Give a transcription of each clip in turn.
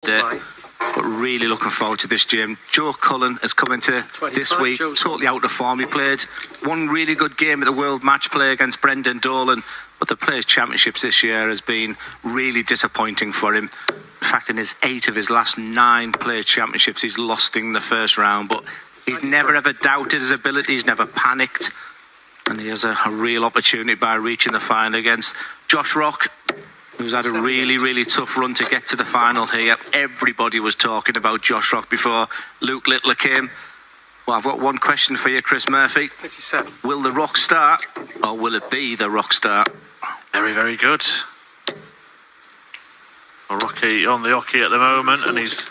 day. But really looking forward to this, Jim. Joe Cullen has come into this week totally out of form. He played one really good game at the World Match Play against Brendan Dolan, but the Players' Championships this year has been really disappointing for him. In fact, in his 8 of his last 9 Players' Championships, he's lost in the first round, but he's never ever doubted his ability. He's never panicked, and he has a real opportunity by reaching the final against Josh Rock, who's had a really tough run to get to the final here. Everybody was talking about Josh Rock before Luke Littler came. Well, I've got one question for you, Chris Murphy. 57. Will the Rock start, or will it be the Rock start? Very, very good. Rocky on the hockey at the moment, and he's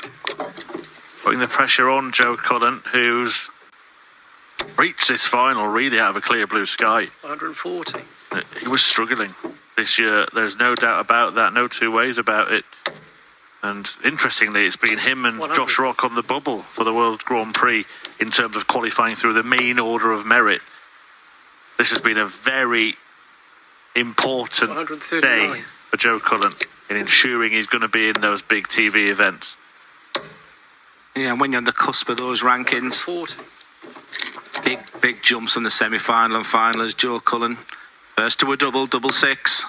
putting the pressure on Joe Cullen, who's reached this final really out of a clear blue sky. 140. He was struggling this year. There's no doubt about that. No two ways about it. And interestingly, it's been him and 100. Josh Rock on the bubble for the World Grand Prix in terms of qualifying through the main order of merit. This has been a very important day for Joe Cullen in ensuring he's going to be in those big TV events. Yeah, and when you're on the cusp of those rankings, 140. big jumps from the semi-final and final as Joe Cullen first to a double six.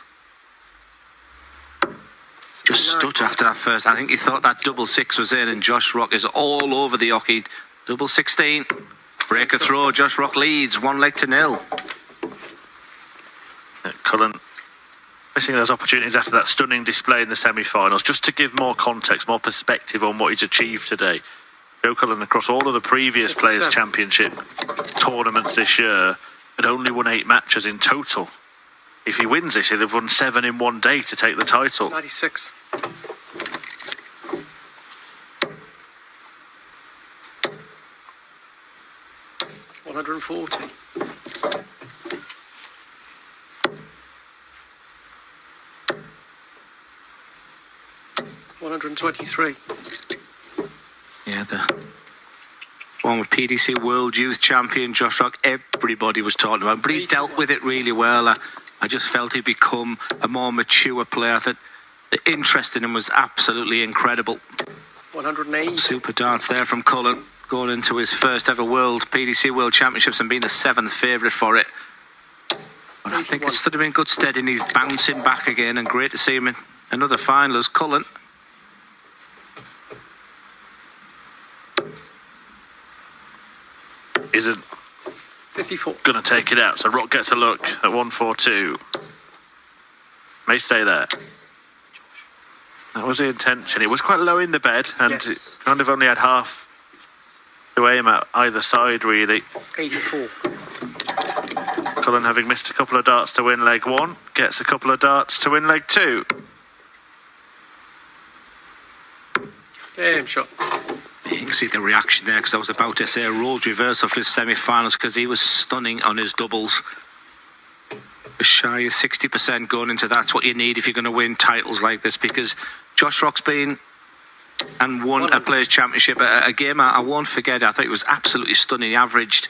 Just stood after that first. I think he thought that double six was in, and Josh Rock is all over the hockey. Double 16. Break a throw. Josh Rock leads 1-0. Cullen missing those opportunities after that stunning display in the semi-finals. Just to give more context, more perspective on what he's achieved today. Joe Cullen, across all of the previous Players' Championship tournaments this year, had only won 8 matches in total. If he wins this, he'll have won 7 in one day to take the title. 96. $140. $123. Yeah, the one with PDC World Youth Champion Josh Rock, everybody was talking about, but he dealt with it really well. I just felt he'd become a more mature player. That the interest in him was absolutely incredible. 108. Super darts there from Cullen, going into his first ever PDC World Championships and being the 7th favourite for it. But I think it stood him in good stead, and he's bouncing back again, and great to see him in another final as Cullen. Isn't 54. going to take it out, so Rock gets a look at 142. May stay there. That was the intention. It was quite low in the bed, and it kind of only had half to aim at either side, really. 84. Cullen, having missed a couple of darts to win leg 1, gets a couple of darts to win leg 2. Damn shot. You can see the reaction there, because I was about to say a roles reversal for his semi-finals, because he was stunning on his doubles. Shy of 60% going into that's what you need if you're going to win titles like this, because Josh Rock's been and won a Players' Championship, a game I won't forget. I thought it was absolutely stunning. He averaged,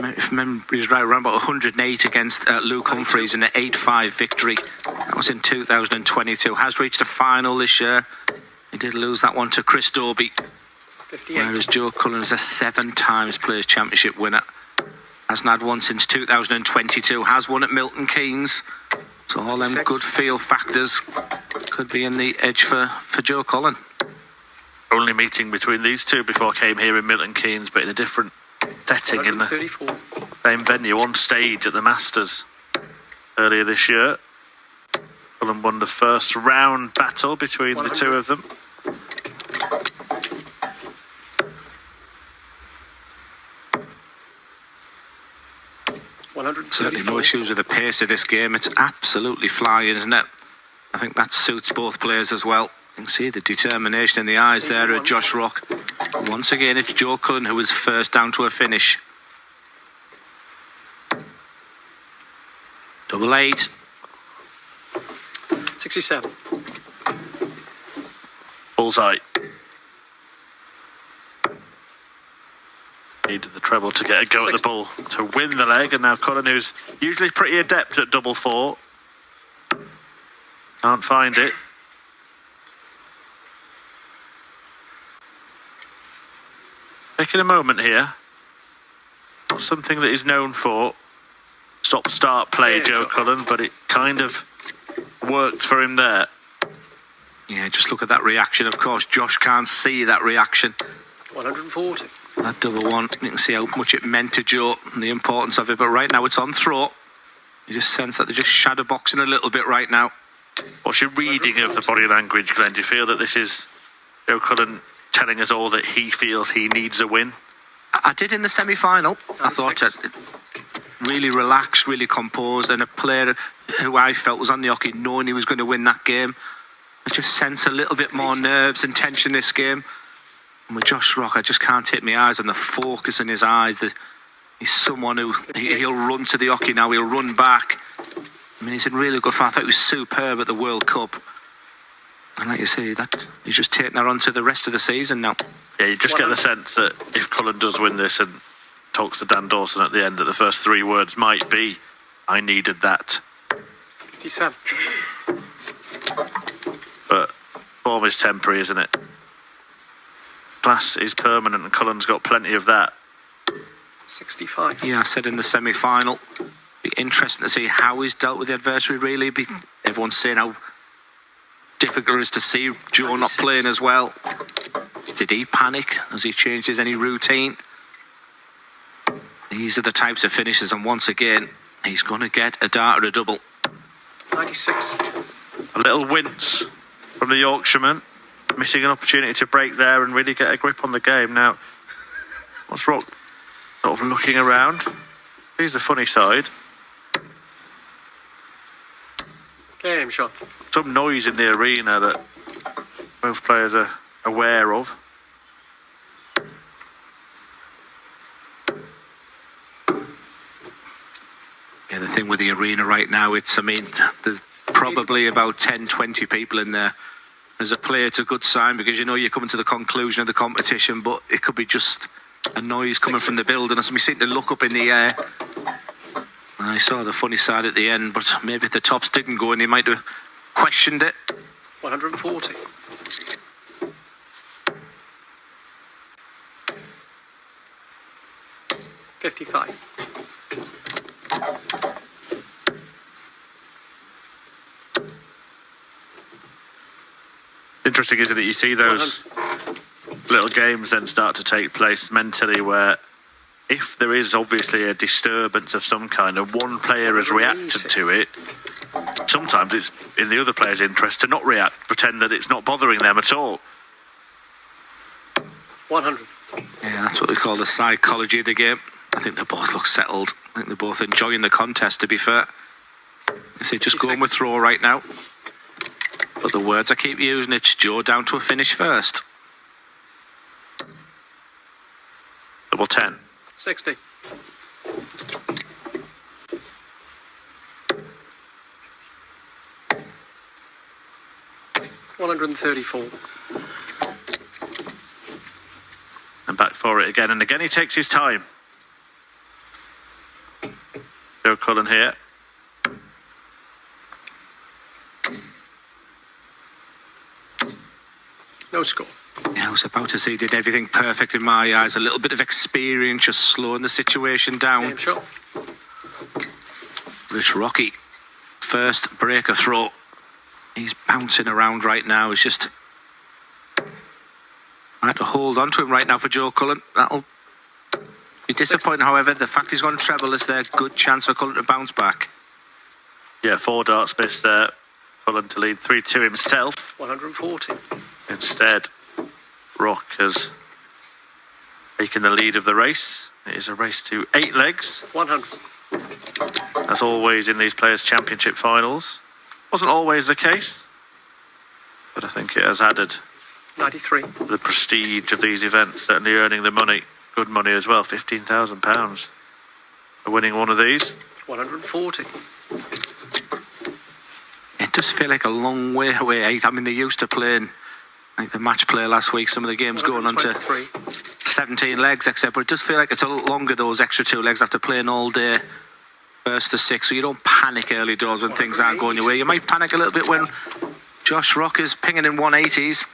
if memory is right, around about 108 against Luke Humphreys in an 8-5 victory. That was in 2022. Has reached a final this year. He did lose that one to Chris Dobie. 58. Whereas Joe Cullen is a 7 times Players' Championship winner. Hasn't had one since 2022. Has won at Milton Keynes. So all them good feel factors could be in the edge for Joe Cullen. Only meeting between these two before came here in Milton Keynes, but in a different setting in the same venue, on stage at the Masters earlier this year. Cullen won the first round battle between the two of them. Certainly no issues with the pace of this game. It's absolutely flying, isn't it? I think that suits both players as well. You can see the determination in the eyes there at Josh Rock. Once again, it's Joe Cullen who was first down to a finish. 88. 67. Bullseye. Needed the treble to get a go at the ball to win the leg, and now Cullen, who's usually pretty adept at double 4, can't find it. Taking a moment here. Not something that he's known for. Stop-start play, Joe Cullen, but it kind of worked for him there. Yeah, just look at that reaction. Of course, Josh can't see that reaction. 140. That double one, you can see how much it meant to Joe and the importance of it. But right now it's on throw. You just sense that they're just shadow boxing a little bit right now. What's your reading of the body language, Glenn? Do you feel that this is Joe Cullen telling us all that he feels he needs a win? I did in the semi-final. I thought really relaxed, really composed, and a player who I felt was on the hockey, knowing he was going to win that game. I just sense a little bit more nerves and tension this game. And with Josh Rock, I just can't take my eyes on the focus in his eyes. That he's someone who he'll run to the hockey now. He'll run back. I mean, he's in really good form. I thought he was superb at the World Cup. And like you say, that he's just taking that on to the rest of the season now. Yeah, you just get the sense that if Cullen does win this and talks to Dan Dawson at the end, that the first 3 words might be, I needed that. 57. But form is temporary, isn't it? Class is permanent, and Cullen's got plenty of that. 65. Yeah, I said in the semi-final, be interesting to see how he's dealt with the adversary, really. Everyone's saying how difficult it is to see Joe 96. not playing as well. Did he panic? Has he changed any routine? These are the types of finishes, and once again, he's going to get a dart or a double. 96. A little wince from the Yorkshireman, missing an opportunity to break there and really get a grip on the game. Now, what's Rock sort of looking around? Here's the funny side. Game shot. Some noise in the arena that both players are aware of. Yeah, the thing with the arena right now, there's probably about 10, 20 people in there. As a player, it's a good sign because you know you're coming to the conclusion of the competition, but it could be just a noise coming from the building. And so we seem to look up in the air. I saw the funny side at the end, but maybe if the tops didn't go in, he might have questioned it. 140. $55. Interesting, isn't it? You see those little games then start to take place mentally where if there is obviously a disturbance of some kind and one player has reacted to it, sometimes it's in the other player's interest to not react, pretend that it's not bothering them at all. 100. Yeah, that's what they call the psychology of the game. I think they both look settled. I think they're both enjoying the contest, to be fair. I say just going with throw right now. But the words I keep using, it's Joe down to a finish first. Double 10. 60. $134. And back for it again. And again, he takes his time. Joe Cullen here. No score. Yeah, I was about to say he did everything perfect in my eyes. A little bit of experience, just slowing the situation down. Game shot. Rich Rocky, first breaker throw. He's bouncing around right now. He's just trying to hold on to him right now for Joe Cullen. That'll be disappointing, however. The fact he's gone treble is there. Good chance for Cullen to bounce back. Yeah, 4 darts missed there. Cullen to lead 3-2 himself. 140. Instead, Rock has taken the lead of the race. It is a race to 8 legs. 100. As always in these Players' Championship finals. Wasn't always the case, but I think it has added 93. the prestige of these events, certainly earning the money, good money as well, £15,000 for winning one of these. 140. It does feel like a long way away. I mean, they used to playing like the match play last week, some of the games going on to 17 legs, except, but it does feel like it's a little longer, those extra 2 legs after playing all day, first to 6, so you don't panic early doors when things aren't going your way. You might panic a little bit when Josh Rock is pinging in 180s.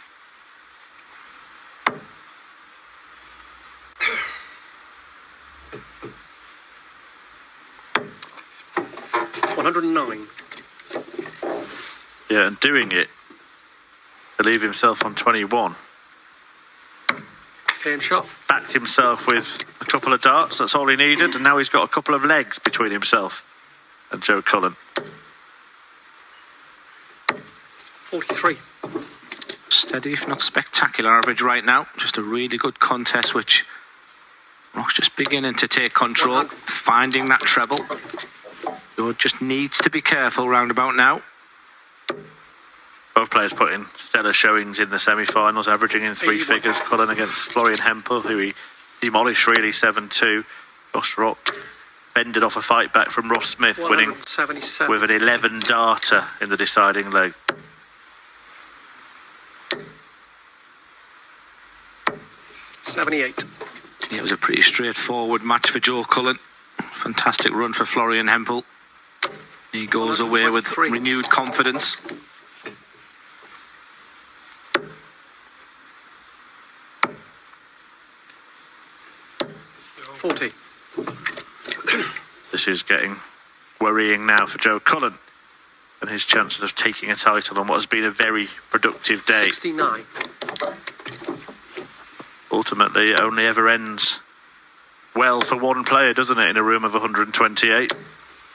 109. Yeah, and doing it to leave himself on 21. Game shot. Backed himself with a couple of darts, that's all he needed, and now he's got a couple of legs between himself and Joe Cullen. 43. Steady, if not spectacular average right now. Just a really good contest, which Rock's just beginning to take control, 100. finding that treble. Joe just needs to be careful round about now. Both players put in stellar showings in the semi-finals, averaging in 3 figures. Cullen against Florian Hempel, who he demolished really 7-2. Josh Rock bended off a fight back from Ross Smith, winning 177. with an 11-darter in the deciding leg. 78. Yeah, it was a pretty straightforward match for Joe Cullen. Fantastic run for Florian Hempel. He goes away with renewed confidence. This is getting worrying now for Joe Cullen and his chances of taking a title on what has been a very productive day. 69. Ultimately, it only ever ends well for one player, doesn't it, in a room of 128?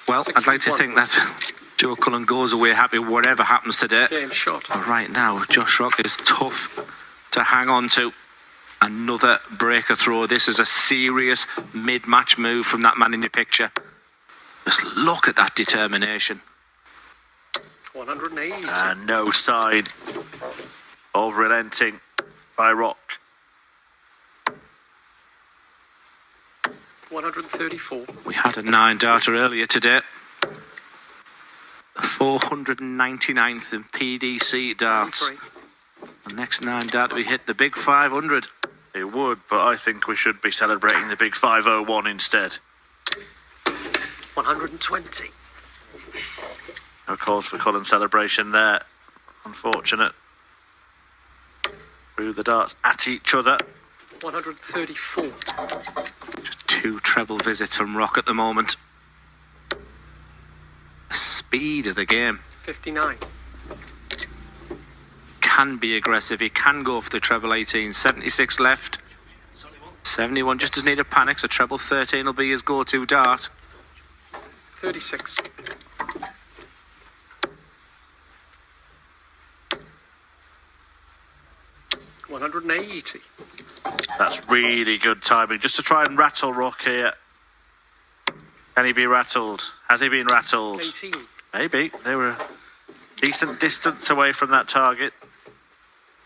Well, 61. I'd like to think that Joe Cullen goes away happy whatever happens today. Game shot. But right now, Josh Rock is tough to hang on to. Another breaker throw. This is a serious mid-match move from that man in your picture. Just look at that determination. 180. And no sign of relenting by Rock. 134. We had a 9-darter earlier today. The 499th in PDC darts. 93. The next 9-darter we hit the big 500. It would, but I think we should be celebrating the big 501 instead. 120. No cause for Cullen celebration there. Unfortunate. Threw the darts at each other. 134. Just 2 treble visits from Rock at the moment. The speed of the game. 59. Can be aggressive. He can go for the treble 18. 76 left. 71 just doesn't need a panic, so treble 13 will be his go-to dart. 36. $180. That's really good timing, just to try and rattle Rock here. Can he be rattled? Has he been rattled? 18. Maybe. They were a decent distance away from that target.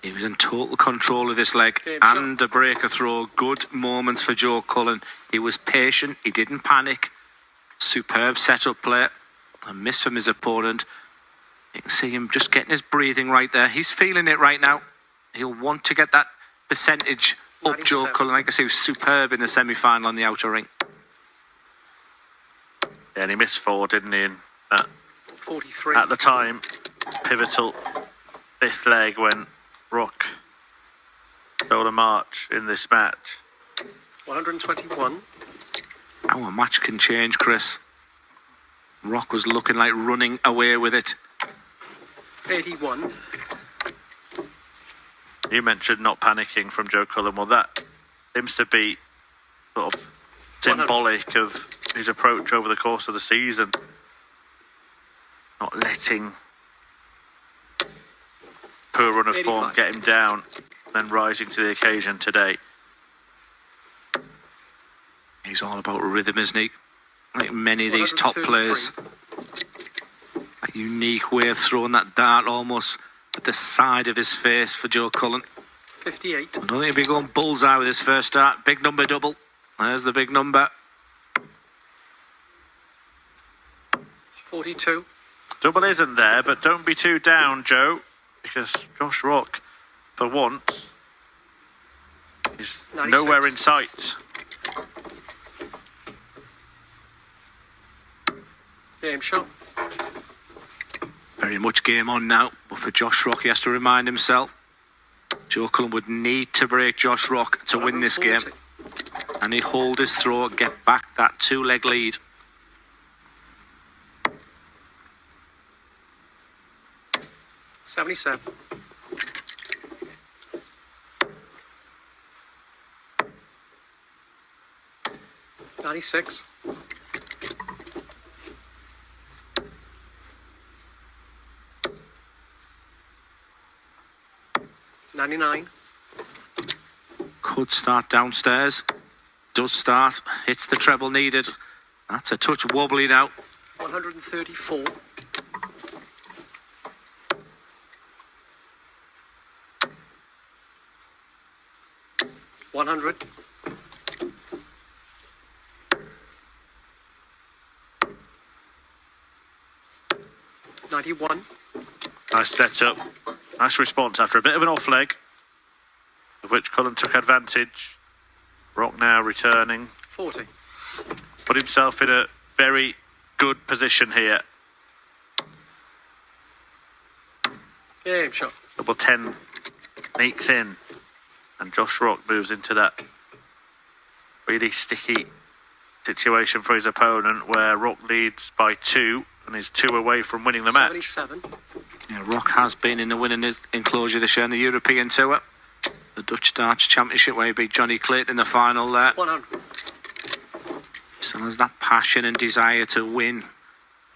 He was in total control of this leg. Game And shot. a breaker throw. Good moments for Joe Cullen. He was patient. He didn't panic. Superb setup play. A miss from his opponent. You can see him just getting his breathing right there. He's feeling it right now. He'll want to get that percentage up. 97. Joe Cullen, like I say, was superb in the semi-final on the outer ring. Yeah, and he missed 4, didn't he? In that, 43. at the time, pivotal 5th leg when Rock stole a march in this match. 121. How a match can change, Chris. Rock was looking like running away with it. 81. You mentioned not panicking from Joe Cullen. Well, that seems to be sort of symbolic of his approach over the course of the season. Not letting poor run of form 85. get him down, then rising to the occasion today. He's all about rhythm, isn't he? Like many of these top 133. players. A unique way of throwing that dart almost at the side of his face for Joe Cullen. 58. I don't think he'll be going bullseye with his first dart. Big number double. There's the big number. 42. Double isn't there, but don't be too down, Joe, because Josh Rock, for once, is 96. nowhere in sight. Game shot. Very much game on now. But for Josh Rock, he has to remind himself. Joe Cullen would need to break Josh Rock to win this game. 140. And he hold his throw, get back that 2-leg lead. 77. 96. 99. Could start downstairs. Does start. Hits the treble needed. That's a touch wobbly now. 134. 100. 91. Nice setup. Nice response after a bit of an off leg, of which Cullen took advantage. Rock now returning. 40. Put himself in a very good position here. Game shot. Double 10 sneaks in, and Josh Rock moves into that really sticky situation for his opponent, where Rock leads by 2 and is 2 away from winning the match. 77. Yeah, Rock has been in the winning enclosure this year in the European Tour. The Dutch Darts Championship, where he beat Johnny Clayton in the final there. 100. So there's that passion and desire to win.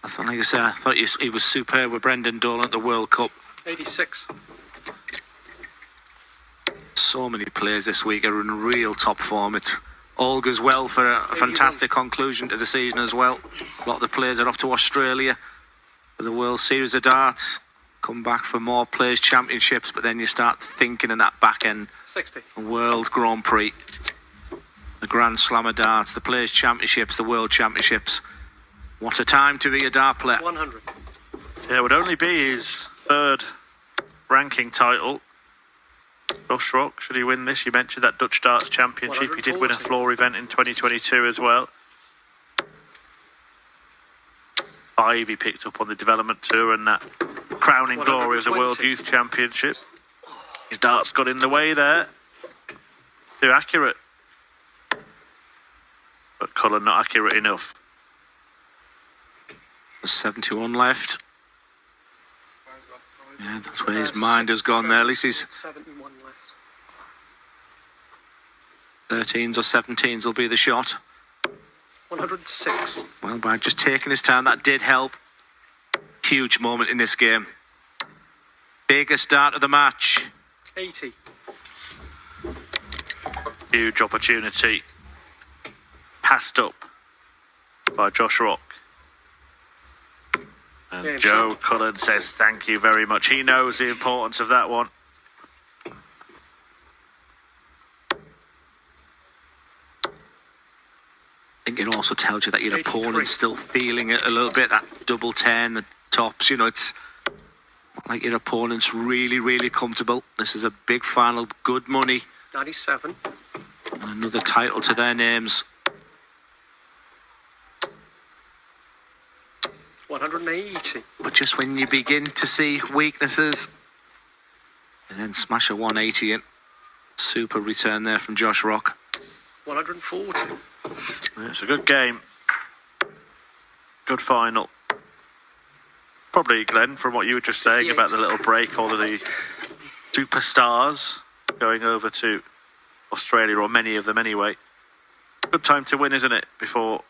I thought, like I said, I thought he was superb with Brendan Dolan at the World Cup. 86. So many players this week are in real top form. It all goes well for a fantastic conclusion to the season as well. A lot of the players are off to Australia for the World Series of Darts. Come back for more Players' Championships, but then you start thinking in that back end. 60. World Grand Prix, the Grand Slam of Darts, the Players' Championships, the World Championships. What a time to be a dart player. 100. Yeah, it would only be his 3rd ranking title. Josh Rock, should he win this? You mentioned that Dutch Darts Championship. He did win a floor event in 2022 as well. 5 he picked up on the development tour, and that crowning glory of the World Youth Championship. His darts got in the way there. Too accurate. But Cullen not accurate enough. There's 71 left. Yeah, that's where his mind has gone there. At least he's 71 left. 13s or 17s will be the shot. 106. Well, by just taking his time, that did help. Huge moment in this game. Biggest start of the match. 80. Huge opportunity. Passed up by Josh Rock. And Game Joe shot. Cullen says thank you very much. He knows the importance of that one. I think it also tells you that your 83. opponent's still feeling it a little bit. That double 10, the tops, you know, it's like your opponent's really, really comfortable. This is a big final, good money. 97. And another title to their names. 180. But just when you begin to see weaknesses, and then smash a 180 in. Super return there from Josh Rock. 140. It's a good game. Good final. Probably, Glenn, from what you were just saying 58. about the little break, all of the superstars going over to Australia, or many of them anyway. Good time to win, isn't it? Before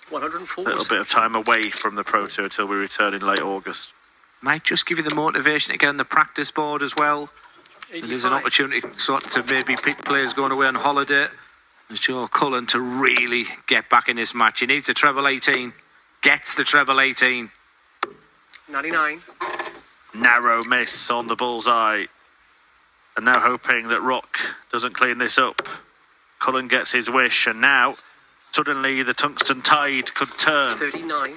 140. a little bit of time away from the Pro Tour until we return in late August. Might just give you the motivation to get on the practice board as well. 85. There's an opportunity to maybe pick players going away on holiday. There's Joe Cullen to really get back in this match. He needs a treble 18. Gets the treble 18. 99. Narrow miss on the bullseye. And now hoping that Rock doesn't clean this up. Cullen gets his wish, and now suddenly the tungsten tide could turn. 39.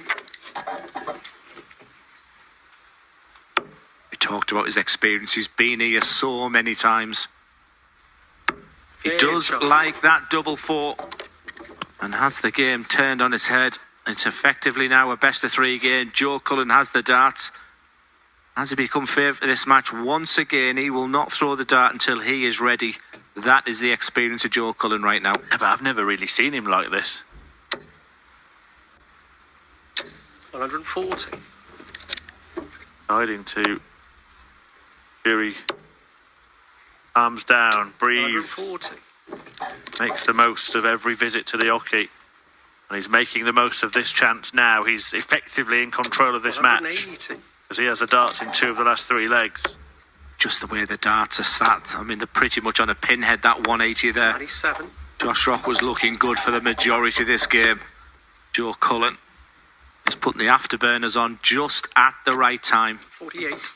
We talked about his experience. He's been here so many times. He Game does shot. like that double 4. And has the game turned on its head. It's effectively now a best of 3 game. Joe Cullen has the darts. Has he become favourite for this match? Once again, he will not throw the dart until he is ready. That is the experience of Joe Cullen right now. But I've never really seen him like this. 140. Deciding to Fury, arms down, breathes, 140. makes the most of every visit to the oche. And he's making the most of this chance now. He's effectively in control of this match, 180. as he has the darts in 2 of the last 3 legs. Just the way the darts are sat. I mean, they're pretty much on a pinhead, that 180 there. 97. Josh Rock was looking good for the majority of this game. Joe Cullen is putting the afterburners on just at the right time. 48.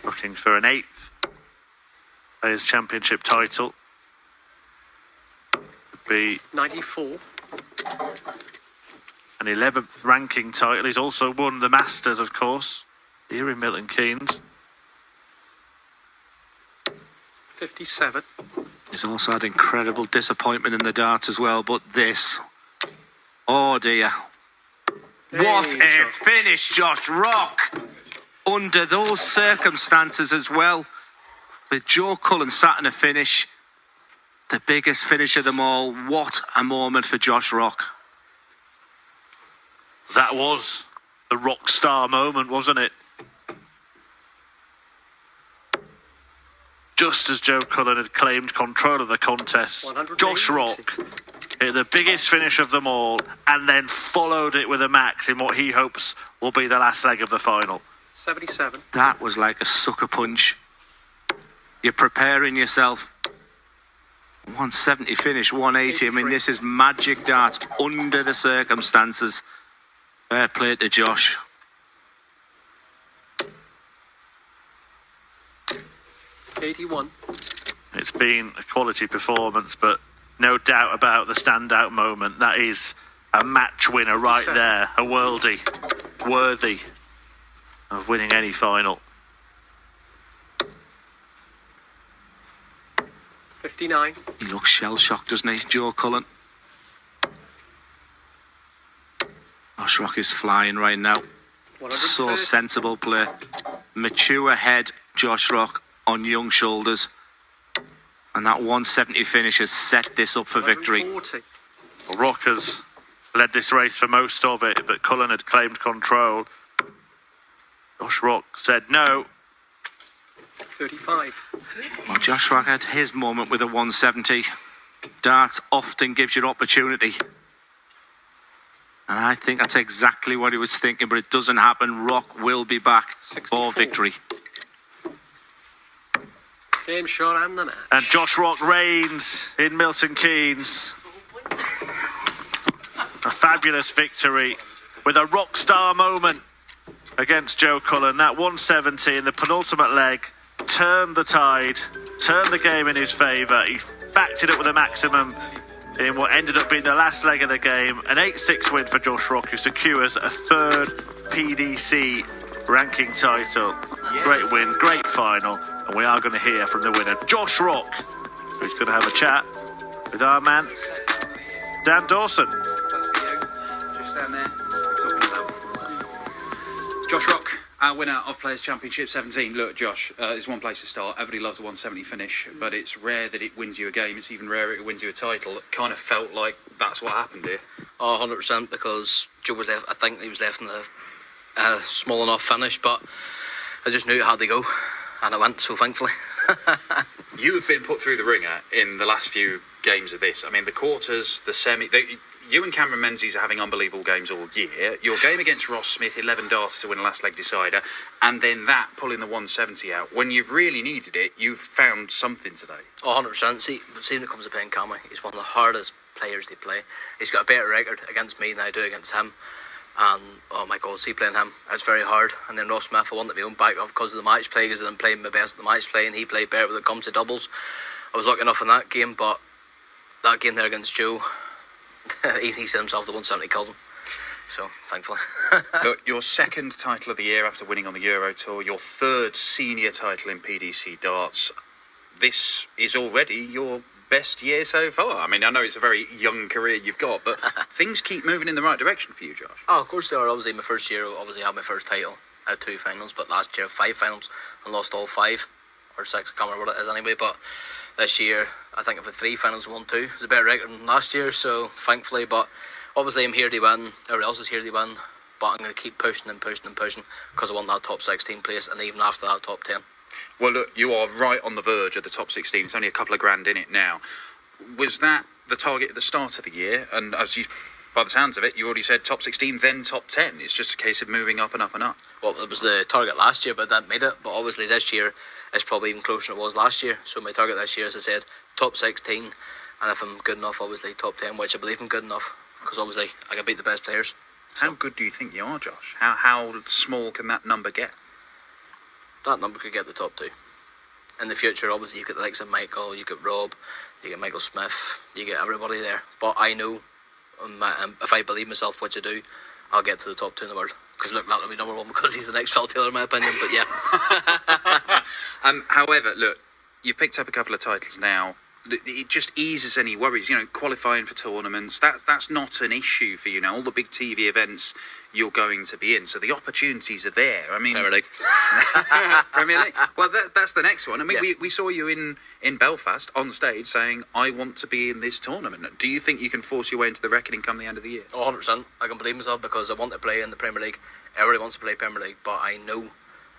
Looking for an 8th Players' Championship title. Could be 94. an 11th ranking title. He's also won the Masters, of course, here in Milton Keynes. 57. He's also had incredible disappointment in the darts as well, but this, oh dear. What a finish, Josh Rock, under those circumstances as well. With Joe Cullen sat in a finish, the biggest finish of them all. What a moment for Josh Rock. That was the rock star moment, wasn't it? Just as Joe Cullen had claimed control of the contest, Josh Rock hit the biggest finish of them all and then followed it with a max in what he hopes will be the last leg of the final. 77. That was like a sucker punch. You're preparing yourself. 170 finish, 180. I mean, this is magic darts under the circumstances. Fair play to Josh. $81. It's been a quality performance, but no doubt about the standout moment. That is a match winner right there. A worldie, worthy of winning any final. 59. He looks shell-shocked, doesn't he, Joe Cullen? Josh Rock is flying right now. So sensible play. Mature head, Josh Rock, on young shoulders. And that 170 finish has set this up for victory. Well, Rock has led this race for most of it, but Cullen had claimed control. Josh Rock said no. 35. Well, Josh Rock had his moment with a 170. Darts often gives you opportunity. And I think that's exactly what he was thinking, but it doesn't happen. Rock will be back 64. for victory. Game shot and the match. And Josh Rock reigns in Milton Keynes. A fabulous victory with a rock star moment against Joe Cullen. That 170 in the penultimate leg turned the tide, turned the game in his favour. He backed it up with a maximum in what ended up being the last leg of the game. An 8-6 win for Josh Rock, who secures a 3rd PDC ranking title. Yes. Great win, great final, and we are going to hear from the winner, Josh Rock, who's going to have a chat with our man, Dan Dawson. Just stand there. Josh Rock, our winner of Players' Championship 17. Look, Josh, there's one place to start. Everybody loves a 170 finish, but it's rare that it wins you a game. It's even rarer it wins you a title. It kind of felt like that's what happened here. Oh, 100%, because Joe was left, I think he was left in a small enough finish, but I just knew it had to go, and it went, so thankfully. You have been put through the ringer in the last few games of this. I mean, the quarters, the semi... You and Cameron Menzies are having unbelievable games all year. Your game against Ross Smith, 11 darts to win a last leg decider, and then that pulling the 170 out. When you've really needed it, you've found something today. Oh, 100%. See, when it comes to playing Cammy, he's one of the hardest players they play. He's got a better record against me than I do against him. And, oh my God, see playing him, it's very hard. And then Ross Smith, I wanted my own back off because of the match play, because I didn't play my best at the match play, and he played better when it comes to doubles. I was lucky enough in that game, but that game there against Joe, he set himself the 170 killed him. So, thankfully. Look, your 2nd title of the year after winning on the Euro Tour, your 3rd senior title in PDC darts. This is already your best year so far. I mean, I know it's a very young career you've got, but things keep moving in the right direction for you, Josh. Oh, of course they are. Obviously, my first year, I had my first title. I had 2 finals, but last year, 5 finals, and lost all 5, or 6, I can't remember what it is anyway, but this year, I think I've had 3 finals and won 2. It's a better record than last year, so thankfully, but obviously I'm here to win, everyone else is here to win, but I'm going to keep pushing and pushing and pushing, because I want that top 16 place, and even after that, top 10. Well, look, you are right on the verge of the top 16. It's only a couple of grand in it now. Was that the target at the start of the year? And as you, by the sounds of it, you already said top 16, then top 10. It's just a case of moving up and up and up. Well, it was the target last year, but that made it. But obviously this year it's probably even closer than it was last year. So my target this year, as I said, top 16. And if I'm good enough, obviously top 10, which I believe I'm good enough. Because obviously I can beat the best players. How good do you think you are, Josh? How small can that number get? That number could get the top 2. In the future, obviously, you get the likes of Michael, you get Rob, you get Michael Smith, you get everybody there. But I know, if I believe myself, which I do, I'll get to the top 2 in the world. Because look, that'll be number 1 because he's the next Phil Taylor, in my opinion. But yeah. However, look, you've picked up a couple of titles now. It just eases any worries, qualifying for tournaments. That's not an issue for you now. All the big TV events you're going to be in, so the opportunities are there. I mean, Premier League. Premier League. Well, that's the next one. I mean, Yeah. we saw you in Belfast on stage saying, "I want to be in this tournament." Do you think you can force your way into the reckoning come the end of the year? 100%. I can believe myself because I want to play in the Premier League. Everybody wants to play Premier League, but I know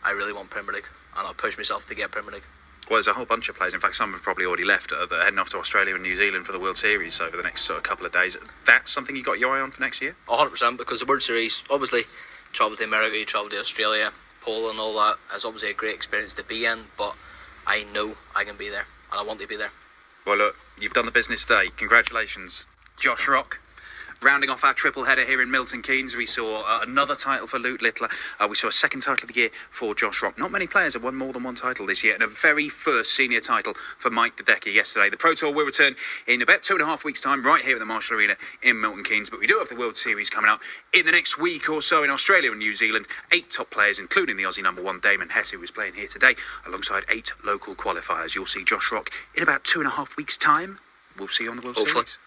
I really want Premier League, and I'll push myself to get Premier League. Well, there's a whole bunch of players. In fact, some have probably already left. They're heading off to Australia and New Zealand for the World Series over the next couple of days. That's something you got your eye on for next year? 100%, because the World Series, obviously, travel to America, you travel to Australia, Poland, all that. It's obviously a great experience to be in, but I know I can be there, and I want to be there. Well, look, you've done the business today. Congratulations, Josh Rock. Rounding off our triple header here in Milton Keynes, we saw another title for Luke Littler. We saw a second title of the year for Josh Rock. Not many players have won more than one title this year, and a very first senior title for Mike Dedecker yesterday. The Pro Tour will return in about 2.5 weeks' time, right here at the Marshall Arena in Milton Keynes. But we do have the World Series coming up in the next week or so in Australia and New Zealand. 8 top players, including the Aussie number 1 Damon Hess, who is playing here today, alongside 8 local qualifiers. You'll see Josh Rock in about 2.5 weeks' time. We'll see you on the World Hopefully. Series.